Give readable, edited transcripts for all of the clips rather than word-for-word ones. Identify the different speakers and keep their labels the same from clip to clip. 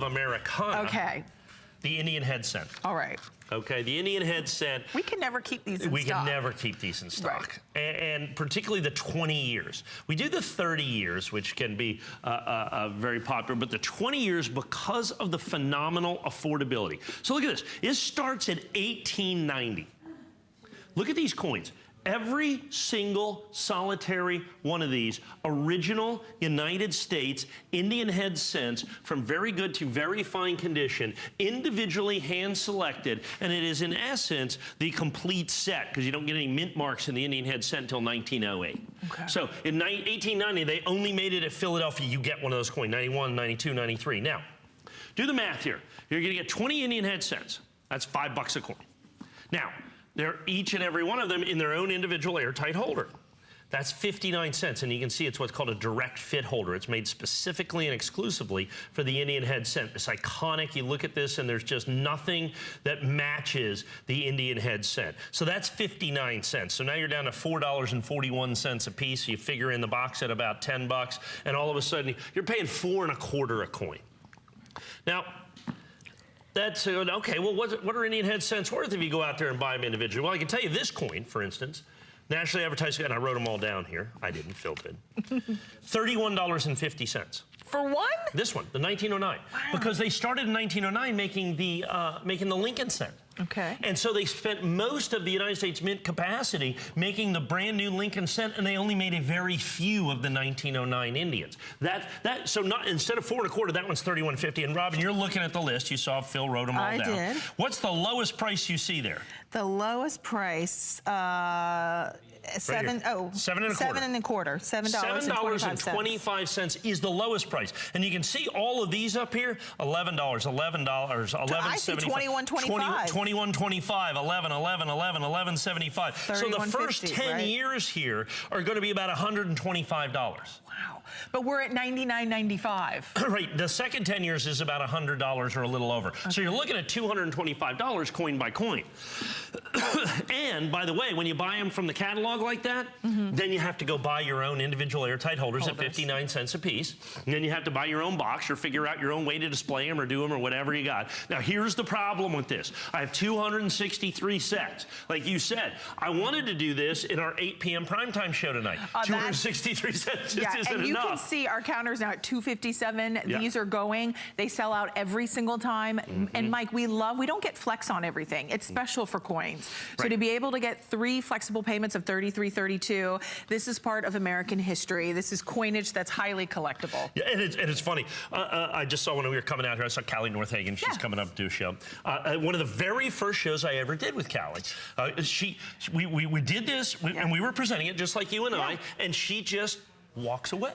Speaker 1: Americana.
Speaker 2: Okay.
Speaker 1: The Indian head cent.
Speaker 2: All right.
Speaker 1: Okay, the Indian head cent.
Speaker 2: We can never keep these in stock.
Speaker 1: We can never keep these in stock. Right. And particularly the 20 years. We do the 30 years, which can be very popular, but the 20 years because of the phenomenal affordability. So look at this. It starts at $18.90. Look at these coins. Every single solitary one of these original United States Indian head cents from very good to very fine condition, individually hand selected, and it is in essence the complete set because you don't get any mint marks in the Indian head cent until 1908. Okay. So in 1890 they only made it at Philadelphia. You get one of those coins, 91, 92, 93. Now, do the math here. You're going to get 20 Indian head cents. That's $5 a coin. Now, they're each and every one of them in their own individual airtight holder. That's 59 cents, and you can see it's what's called a direct fit holder. It's made specifically and exclusively for the Indian head cent. It's iconic. You look at this, and there's just nothing that matches the Indian head cent. So that's 59 cents. So now you're down to $4.41 a piece. You figure in the box at about 10 bucks, and all of a sudden you're paying $4.25 a coin. Now, that's, okay, well, what are Indian head cents worth if you go out there and buy them individually? Well, I can tell you this coin, for instance, nationally advertised, and I wrote them all down here. I didn't, Phil did. $31.50.
Speaker 2: For one?
Speaker 1: This one, the 1909. Wow. Because they started in 1909 making the Lincoln cent.
Speaker 2: Okay. And
Speaker 1: so they spent most of the United States mint capacity making the brand new Lincoln cent, and they only made a very few of the 1909 Indians. So instead of $4.25, that one's $31.50. And Robin, you're looking at the list. You saw Phil wrote them all down.
Speaker 2: I did.
Speaker 1: What's the lowest price you see there?
Speaker 2: The lowest price, $7.25.
Speaker 1: $7.25 is the lowest price. And you can see all of these up here, $11, $11.75.
Speaker 2: I see $21.25.
Speaker 1: $21.25, $11, $11, $11, $11.75. So the first 10 years here are going to be about $125.
Speaker 2: Wow. But we're at $99.95.
Speaker 1: Right. The second 10 years is about $100 or a little over. Okay. So you're looking at $225 coin by coin. And by the way, when you buy them from the catalog like that, then you have to go buy your own individual airtight holders at 59 cents a piece. And then you have to buy your own box or figure out your own way to display them or do them or whatever you got. Now, here's the problem with this. I have 263 sets. Like you said, I wanted to do this in our 8 p.m. primetime show tonight. 263 sets just isn't
Speaker 2: and you
Speaker 1: enough.
Speaker 2: can see our counters now at 257. Yeah. These are going. They sell out every single time. And Mike, we don't get flex on everything. It's special for coins. So to be able to get 3 flexible payments of $33.32, this is part of American history. This is coinage that's highly collectible. Yeah, and it's funny. I just saw when we were coming out here, I saw Callie Northagen. She's coming up to do a show. One of the very first shows I ever did with Callie. We did this, and we were presenting it just like you and I, and she just walks away.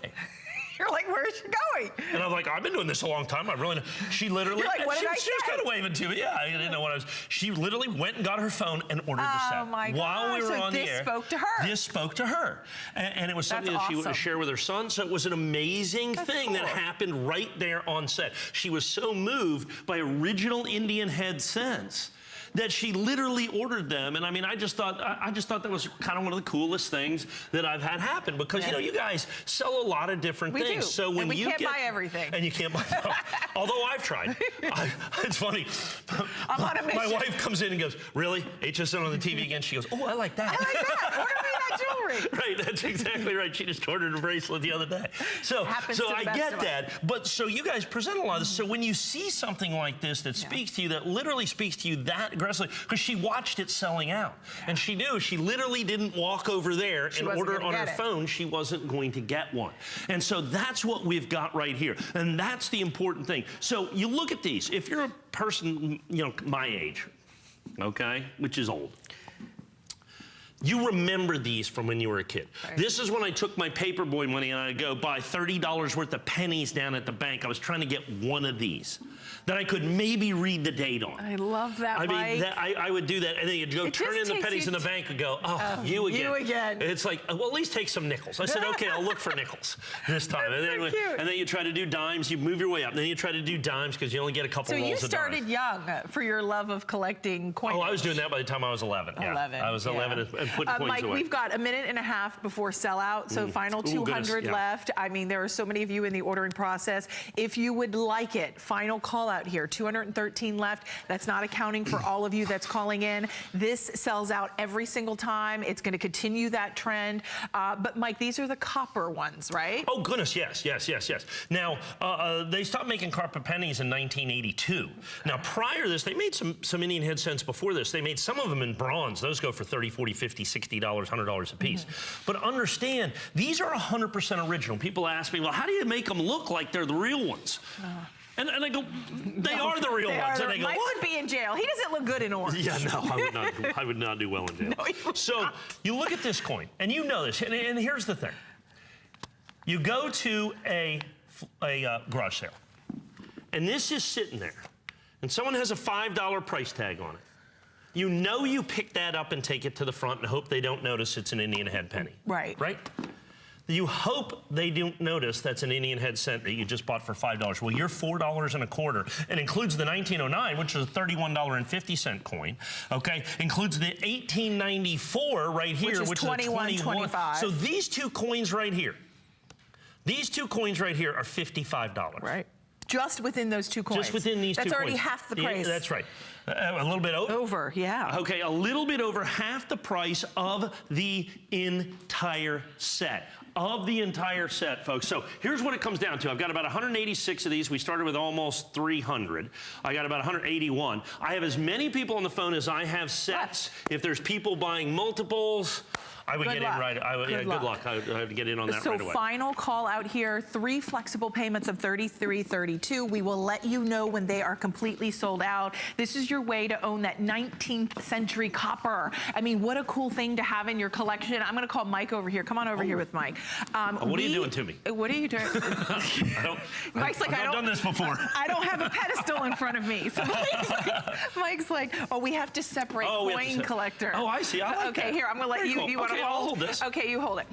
Speaker 2: You're like, where's she going?
Speaker 1: And I'm like, I've been doing this a long time. I really know. She literally,
Speaker 2: You're like, what did I say?
Speaker 1: She was kind of waving to me. Yeah, I didn't know what I was. She literally went and got her phone and ordered the set.
Speaker 2: Oh my God.
Speaker 1: While we were on the air.
Speaker 2: This spoke to her.
Speaker 1: This spoke to her. And it was something that she wanted to share with her son. So it was an amazing thing that happened right there on set. She was so moved by original Indian head cents that she literally ordered them. And I mean, I just thought that was kind of one of the coolest things that I've had happen because, you know, you guys sell a lot of different things.
Speaker 2: We do.
Speaker 1: So when
Speaker 2: and you can't buy everything.
Speaker 1: And you can't buy although I've tried. It's funny.
Speaker 2: I'm on a mission.
Speaker 1: My wife comes in and goes, really? HSN on the TV again? She goes, oh, I like that.
Speaker 2: I like that. Order me that jewelry.
Speaker 1: Right, that's exactly right. She just ordered a bracelet the other day. So I get that. But so you guys present a lot of this. So when you see something like this that speaks to you, that literally speaks to you that aggressively, because she watched it selling out. And she knew she literally didn't walk over there and order on her phone. She wasn't going to get one. And so that's what we've got right here. And that's the important thing. So you look at these. If you're a person, you know, my age, okay, which is old, you remember these from when you were a kid. Right. This is when I took my paperboy money and I'd go buy $30 worth of pennies down at the bank. I was trying to get one of these that I could maybe read the date on.
Speaker 2: I love that,
Speaker 1: Mike. I mean, I would do that, and then you'd go turn in the pennies in the bank and go, oh, you again.
Speaker 2: You again.
Speaker 1: It's like, well, at least take some nickels. I said, okay, I'll look for nickels this time. And then you try to do dimes. You move your way up. And then you try to do dimes because you only get a couple rolls of dimes. So you started
Speaker 2: young for your love of collecting coins.
Speaker 1: Oh, I was doing that by the time I was 11.
Speaker 2: 11.
Speaker 1: I was 11 and putting coins
Speaker 2: Mike,
Speaker 1: away.
Speaker 2: We've got 1.5 minutes before sellout, so final 200 left. I mean, there are so many of you in the ordering process. If you would like it, final call. call out here. 213 left. That's not accounting for all of you that's calling in. This sells out every single time. It's going to continue that trend. But Mike, these are the copper ones, right?
Speaker 1: Oh goodness, yes. Now, they stopped making copper pennies in 1982. Now, prior to this, they made some Indian head cents before this. They made some of them in bronze. Those go for $30, $40, $50, $60, $100 a piece. But understand, these are 100% original. People ask me, well, how do you make them look like they're the real ones? And I go, they are the real ones. And they go,
Speaker 2: Mike
Speaker 1: what?
Speaker 2: would be in jail. He doesn't look good in orange.
Speaker 1: Yeah, no, I would not do well in jail.
Speaker 2: No, you would
Speaker 1: so
Speaker 2: not.
Speaker 1: you look at this coin, and you know this. And here's the thing: you go to a garage sale, and this is sitting there, and someone has a $5 price tag on it. You know you pick that up and take it to the front and hope they don't notice it's an Indian head penny.
Speaker 2: Right.
Speaker 1: Right? You hope they don't notice that's an Indian head cent that you just bought for $5. Well, you're $4.25. It includes the 1909, which is a $31.50 coin. Okay, includes the 1894 right here, which is $21.25. So these two coins right here, are $55.
Speaker 2: Right. Just within those two coins.
Speaker 1: Just within these two coins.
Speaker 2: That's already half the price.
Speaker 1: Yeah, that's right. A little bit over?
Speaker 2: Over, yeah.
Speaker 1: Okay, a little bit over half the price of the entire set. Folks. So here's what it comes down to. I've got about 186 of these. We started with almost 300. I got about 181. I have as many people on the phone as I have sets. If there's people buying multiples, I would get in right. Good luck. I would get in on that right away.
Speaker 2: So final call out here, 3 flexible payments of $33.32. We will let you know when they are completely sold out. This is your way to own that 19th century copper. I mean, what a cool thing to have in your collection. I'm going to call Mike over here. Come on over here with Mike.
Speaker 1: What are you doing to me?
Speaker 2: What are you doing? Mike's like,
Speaker 1: I've done this before.
Speaker 2: I don't have a pedestal in front of me. So Mike's like, oh, we have to separate coin collector.
Speaker 1: Oh, I see. I like
Speaker 2: okay,
Speaker 1: that.
Speaker 2: here, I'm going to let you.
Speaker 1: Cool.
Speaker 2: You want to
Speaker 1: I'll hold this.
Speaker 2: Okay, you hold it.